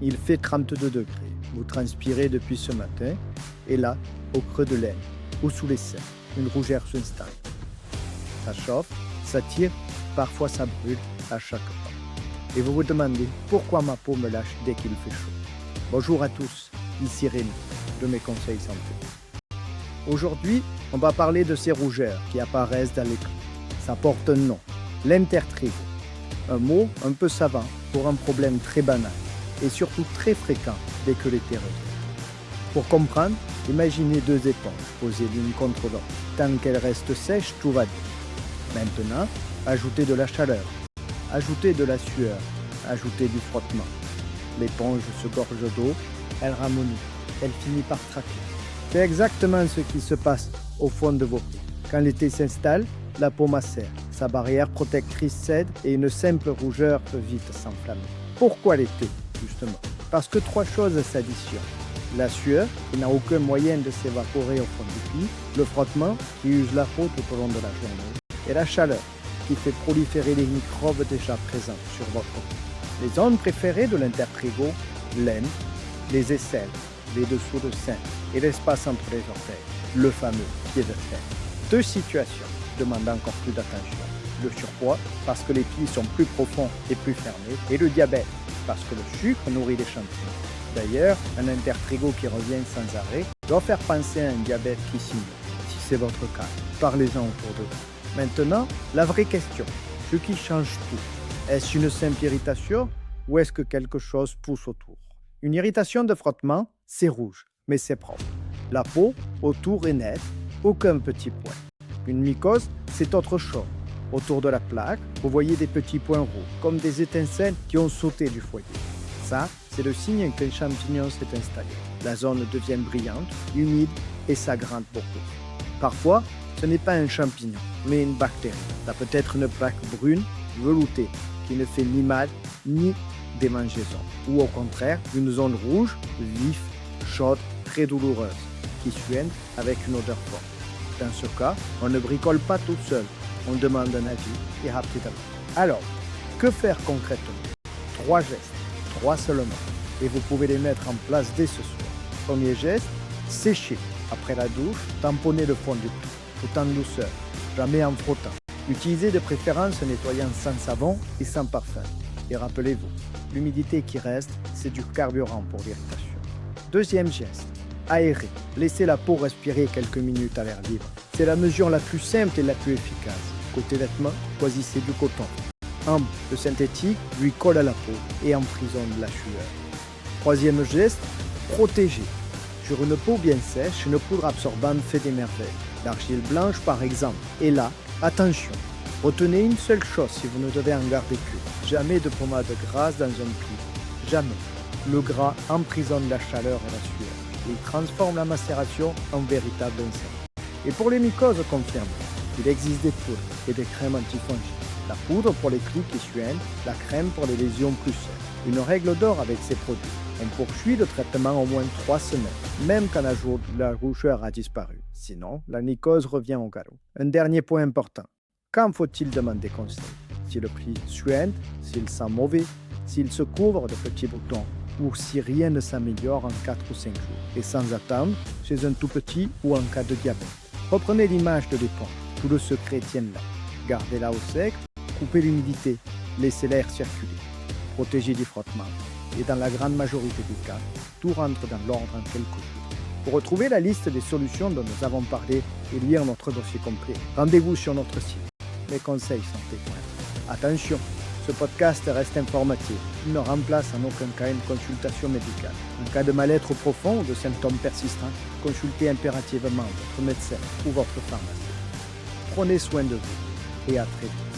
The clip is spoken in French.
Il fait 32 degrés. Vous transpirez depuis ce matin. Et là, au creux de l'aine ou sous les seins, une rougeur s'installe. Ça chauffe, ça tire, parfois ça brûle à chaque pas. Et vous vous demandez pourquoi ma peau me lâche dès qu'il fait chaud. Bonjour à tous, ici Rémi, de mes conseils santé. Aujourd'hui, on va parler de ces rougeurs qui apparaissent dans les plis. Ça porte un nom, l'intertrigo. Un mot un peu savant pour un problème très banal et surtout très fréquent dès que l'été revient. Pour comprendre, imaginez deux éponges posées l'une contre l'autre. Tant qu'elles restent sèches, tout va bien. Maintenant, ajoutez de la chaleur, ajoutez de la sueur, ajoutez du frottement. L'éponge se gorge d'eau, elle ramollit, elle finit par craquer. C'est exactement ce qui se passe au fond de vos plis. Quand l'été s'installe, la peau macère, sa barrière protectrice cède et une simple rougeur peut vite s'enflammer. Pourquoi l'été, justement? Parce que trois choses s'additionnent. La sueur, qui n'a aucun moyen de s'évaporer au fond du pli, le frottement, qui use la peau tout au long de la journée, et la chaleur, qui fait proliférer les microbes déjà présents sur votre peau. Les zones préférées de l'intertrigo, l'aine, les aisselles, les dessous de sein et l'espace entre les orteils, le fameux pied de fer. Deux situations demandent encore plus d'attention. Le surpoids, parce que les plis sont plus profonds et plus fermés, et le diabète, parce que le sucre nourrit les champignons. D'ailleurs, un intertrigo qui revient sans arrêt doit faire penser à un diabète qui simule. Si c'est votre cas, parlez-en autour de vous. Maintenant, la vraie question, ce qui change tout, est-ce une simple irritation ou est-ce que quelque chose pousse autour? Une irritation de frottement, c'est rouge, mais c'est propre. La peau, autour est nette, aucun petit point. Une mycose, c'est autre chose. Autour de la plaque, vous voyez des petits points rouges, comme des étincelles qui ont sauté du foyer. Ça, c'est le signe qu'un champignon s'est installé. La zone devient brillante, humide et s'agrande beaucoup. Parfois, ce n'est pas un champignon, mais une bactérie. Ça peut être une plaque brune, veloutée, qui ne fait ni mal ni démangeaison. Ou au contraire, une zone rouge, vive, chaude, très douloureuse, qui suinte avec une odeur forte. Dans ce cas, on ne bricole pas tout seul. On demande un avis et rapidement. Alors, que faire concrètement? 3 gestes, 3 seulement, et vous pouvez les mettre en place dès ce soir. Premier geste, sécher. Après la douche, tamponnez le fond du pli, tout en douceur, jamais en frottant. Utilisez de préférence un nettoyant sans savon et sans parfum. Et rappelez-vous, l'humidité qui reste, c'est du carburant pour l'irritation. Deuxième geste, aérer. Laissez la peau respirer quelques minutes à l'air libre. C'est la mesure la plus simple et la plus efficace. Côté vêtements, choisissez du coton. Ample, le synthétique lui colle à la peau et emprisonne la sueur. Troisième geste, protéger. Sur une peau bien sèche, une poudre absorbante fait des merveilles. L'argile blanche par exemple. Et là, attention, retenez une seule chose si vous ne devez en garder qu'une. Jamais de pommade grasse dans un pli. Jamais. Le gras emprisonne la chaleur et la sueur. Il transforme la macération en véritable insecte. Et pour les mycoses confirmées, il existe des poudres et des crèmes antifongiques. La poudre pour les plis qui suintent, la crème pour les lésions plus sèches. Une règle d'or avec ces produits. On poursuit le traitement au moins 3 semaines, même quand la rougeur a disparu. Sinon, la mycose revient au galop. Un dernier point important. Quand faut-il demander conseil? Si le pli suinte, s'il sent mauvais, s'il se couvre de petits boutons, ou si rien ne s'améliore en 4 ou 5 jours. Et sans attendre, chez un tout petit ou en cas de diabète. Reprenez l'image de l'éponge. Tout le secret tient là. Gardez-la au sec, coupez l'humidité, laissez l'air circuler. Protégez du frottement. Et dans la grande majorité des cas, tout rentre dans l'ordre en quelques jours. Pour retrouver la liste des solutions dont nous avons parlé et lire notre dossier complet, rendez-vous sur notre site lesconseilssanté.fr. Attention, ce podcast reste informatif. Il ne remplace en aucun cas une consultation médicale. En cas de mal-être profond ou de symptômes persistants, consultez impérativement votre médecin ou votre pharmacien. Prenez soin de vous et à très vite.